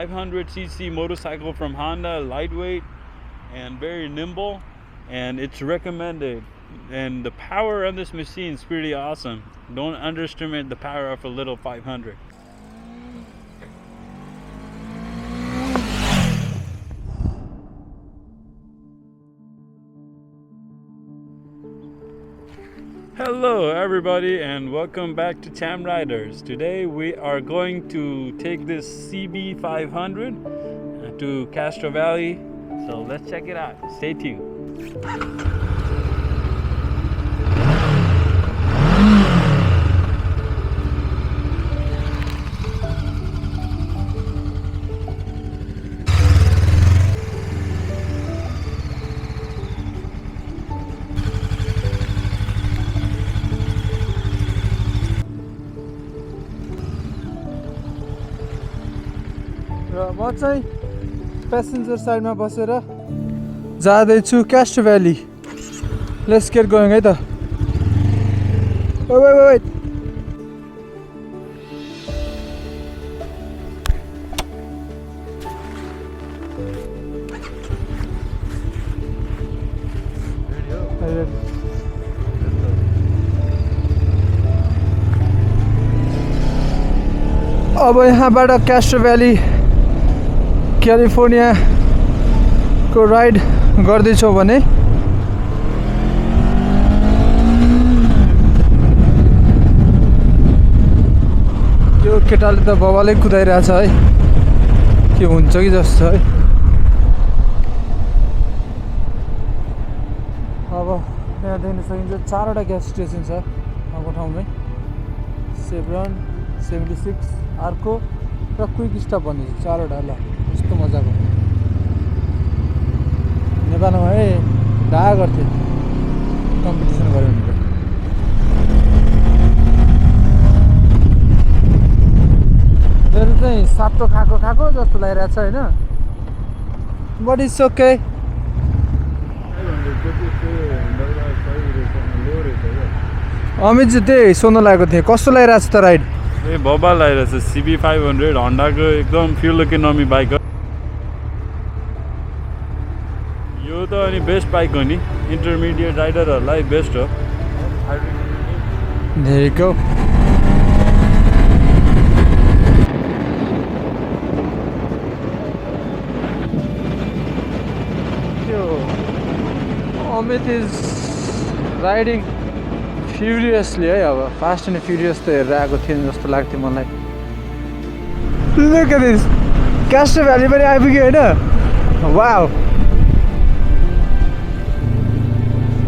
500cc motorcycle from Honda, lightweight and very nimble, and it's recommended. And the power on this machine is pretty awesome. Don't underestimate the power of a little 500. Hello everybody and welcome back to Cham Riders. Today we are going to take this CB500 to Castro Valley. So let's check it out. Stay tuned. म चाहिँ passenger साइडमा बसेर जाँदैछु क्यास्ट्रो valley. Let's get going है त. Weight अब यहाँबाट क्यास्ट्रो valley California को राइड गर्दैछौँ भने यो केटाले त बबालै कुदाइरहेछ है, के हुन्छ कि जस्तो है. अब यहाँ देख्न सकिन्छ 4वटा ग्यास स्टेसन छ ठाउँको ठाउँमै. सेभरन, 76, अर्को र क्विक स्टप भन्ने 4वटा. ल कस्तो मजाको. नेपालमा है डाहा गर्थे कम्पिटिसन गऱ्यो भने त. मेरो चाहिँ सातो खाएको जस्तो लागिरहेछ होइन, बट इट्स ओके. अमित चाहिँ त्यही सोध्न लागेको थिएँ, कस्तो लागिरहेछ त राइड? ए बब्बा लागिरहेछ. CB500 होन्डाको एकदम फ्युल इकोनोमी बाइक हो यो त. अनि बेस्ट बाइक हो नि, इन्टरमिडिएट राइडरहरूलाई बेस्ट हो. There you go. Amit is riding furiously है. अब फास्ट एन्ड फ्युरियस त हेरेर आएको थिएन जस्तो लाग्थ्यो मलाई. Look at this. क्यास्ट्रो भ्याली पनि आइपुग्यो होइन. Wow.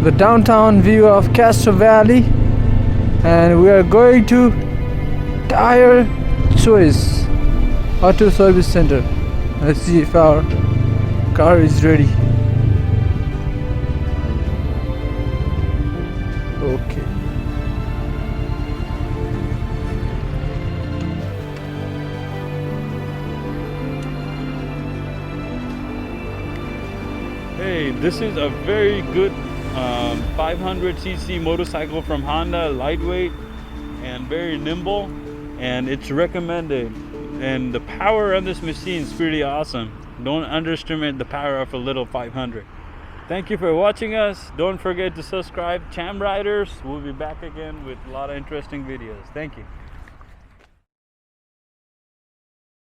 The downtown view of Castro Valley, and we are going to Tire Choice Auto Service Center. Let's see if our car is ready. Okay. Hey, this is a very good 500cc motorcycle from Honda, lightweight and very nimble, and it's recommended. And the power on this machine is pretty awesome. Don't underestimate the power of a little 500. Thank you for watching us. Don't forget to subscribe. Cham Riders. We'll be back again with a lot of interesting videos. Thank you.